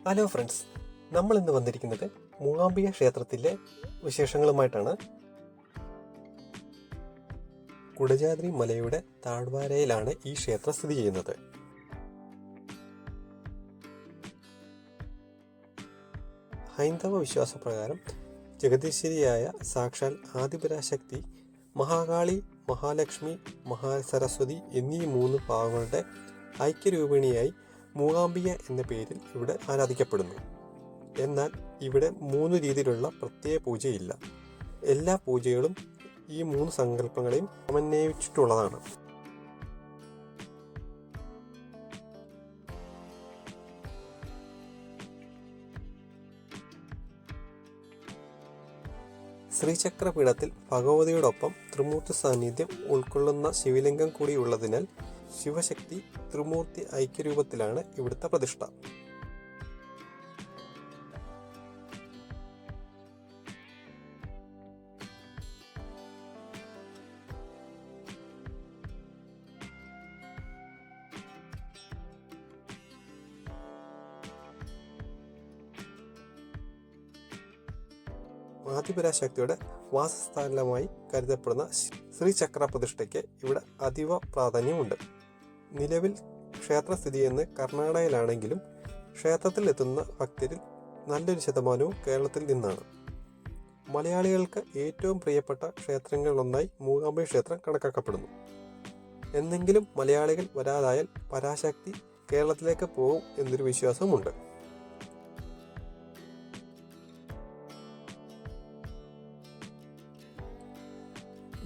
Hello friends, നമ്മൾ ഇന്ന് വന്നിരിക്കുന്നത് മൂകാംബിക ക്ഷേത്രത്തിലെ വിശേഷങ്ങളുമായിട്ടാണ്. കുടജാദ്രി മലയുടെ താഴ്വാരയിലാണ് ഈ ക്ഷേത്രം സ്ഥിതി ചെയ്യുന്നത്. ഹൈന്ദവ വിശ്വാസപ്രകാരം ജഗദീശ്വരിയായ സാക്ഷാൽ ആദിപരാശക്തി മഹാകാളി, മഹാലക്ഷ്മി, മഹാസരസ്വതി എന്നീ 3 ഭാവങ്ങളുടെ ഐക്യരൂപിണിയായി മൂകാംബിക എന്ന പേരിൽ ഇവിടെ ആരാധിക്കപ്പെടുന്നു. എന്നാൽ ഇവിടെ 3 രീതിയിലുള്ള പ്രത്യേക പൂജയില്ല. എല്ലാ പൂജകളും ഈ 3 സങ്കല്പങ്ങളെയും സമന്വയിച്ചിട്ടുള്ളതാണ്. ശ്രീചക്രപീഠത്തിൽ ഭഗവതിയോടൊപ്പം ത്രിമൂർത്തി സാന്നിധ്യം ഉൾക്കൊള്ളുന്ന ശിവലിംഗം കൂടി ഉള്ളതിനാൽ ശിവശക്തി ത്രിമൂർത്തി ഐക്യരൂപത്തിലാണ് ഇവിടുത്തെ പ്രതിഷ്ഠ. ആദിപരാശക്തിയുടെ വാസസ്ഥലമായി കരുതപ്പെടുന്ന ശ്രീചക്ര പ്രതിഷ്ഠയ്ക്ക് ഇവിടെ അതീവ പ്രാധാന്യമുണ്ട്. നിലവിൽ ക്ഷേത്രം സ്ഥിതി ചെയ്യുന്നത് കർണാടകയിലാണെങ്കിലും ക്ഷേത്രത്തിൽ എത്തുന്ന ഭക്തരിൽ നല്ലൊരു ശതമാനവും കേരളത്തിൽ നിന്നാണ്. മലയാളികൾക്ക് ഏറ്റവും പ്രിയപ്പെട്ട ക്ഷേത്രങ്ങളിലൊന്നായി മൂകാംബിക ക്ഷേത്രം കണക്കാക്കപ്പെടുന്നു. എന്നെങ്കിലും മലയാളികൾ വരാതായാൽ പരാശക്തി കേരളത്തിലേക്ക് പോകും എന്നൊരു വിശ്വാസമുണ്ട്.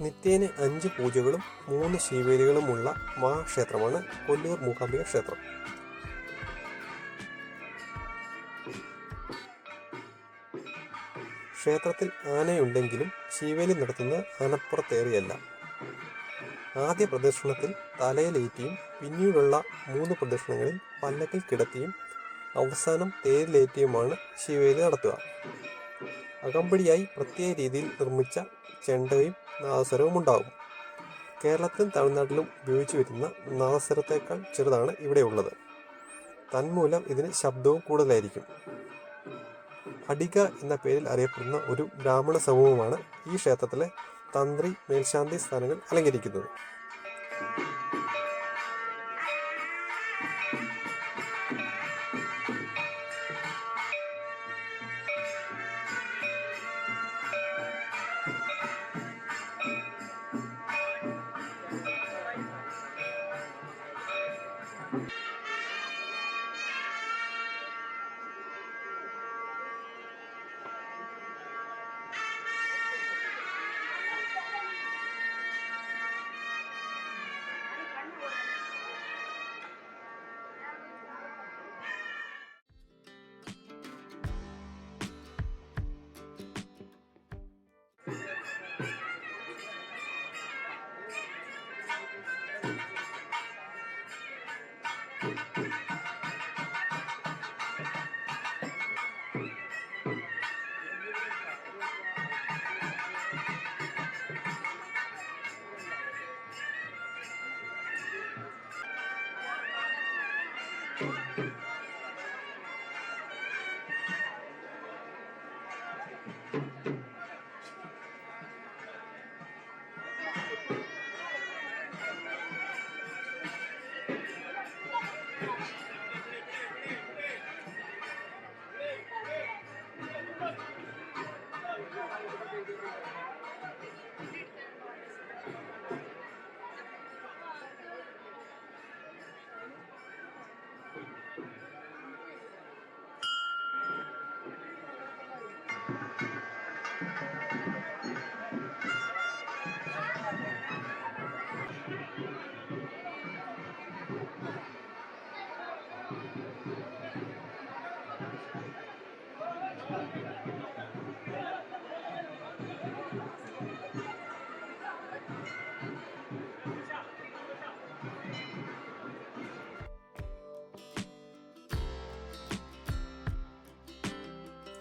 നിത്യേന 5 പൂജകളും 3 ശിവേലികളുമുള്ള മഹാക്ഷേത്രമാണ് കൊല്ലൂർ മൂകാംബിക ക്ഷേത്രം. ക്ഷേത്രത്തിൽ ആനയുണ്ടെങ്കിലും ശിവേലി നടത്തുന്നത് ആനപ്പുറത്തേറിയല്ല. ആദ്യ പ്രദക്ഷിണത്തിൽ തലയിലേറ്റിയും പിന്നീടുള്ള 3 പ്രദക്ഷിണങ്ങളിൽ പല്ലക്കിൽ കിടത്തിയും അവസാനം തേരിലേറ്റിയുമാണ് ശിവേലി നടത്തുക. അകമ്പടിയായി പ്രത്യേക രീതിയിൽ നിർമ്മിച്ച ചെണ്ടയും നാദസ്വരവും ഉണ്ടാകും. കേരളത്തിലും തമിഴ്നാട്ടിലും ഉപയോഗിച്ചു വരുന്ന നാദസ്വരത്തേക്കാൾ ചെറുതാണ് ഇവിടെ ഉള്ളത്. തന്മൂലം ഇതിന് ശബ്ദവും കൂടുതലായിരിക്കും. അടിക എന്ന പേരിൽ അറിയപ്പെടുന്ന ഒരു ബ്രാഹ്മണ സമൂഹമാണ് ഈ ക്ഷേത്രത്തിലെ തന്ത്രി, മേൽശാന്തി സ്ഥാനങ്ങൾ അലങ്കരിക്കുന്നത്.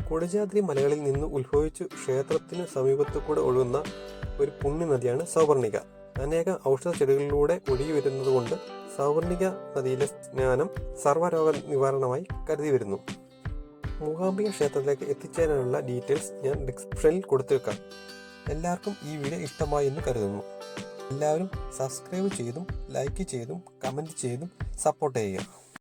കുടജാദ്രി മലകളിൽ നിന്ന് ഉത്ഭവിച്ചു ക്ഷേത്രത്തിന് സമീപത്തു കൂടെ ഒഴുകുന്ന ഒരു പുണ്യനദിയാണ് സൗവർണിക. അനേകം ഔഷധ ചെടികളിലൂടെ ഒഴുകി വരുന്നതുകൊണ്ട് സൗവർണിക നദിയിലെ സ്നാനം സർവ്വരോഗ നിവാരണമായി കരുതി വരുന്നു. മൂകാംബിക ക്ഷേത്രത്തിലേക്ക് എത്തിച്ചേരാനുള്ള ഡീറ്റെയിൽസ് ഞാൻ ഡിസ്ക്രിപ്ഷനിൽ കൊടുത്തേക്കാം. എല്ലാവർക്കും ഈ വീഡിയോ ഇഷ്ടമായി എന്ന് കരുതുന്നു. എല്ലാവരും സബ്സ്ക്രൈബ് ചെയ്തും ലൈക്ക് ചെയ്തും കമൻറ്റ് ചെയ്തും സപ്പോർട്ട് ചെയ്യുക.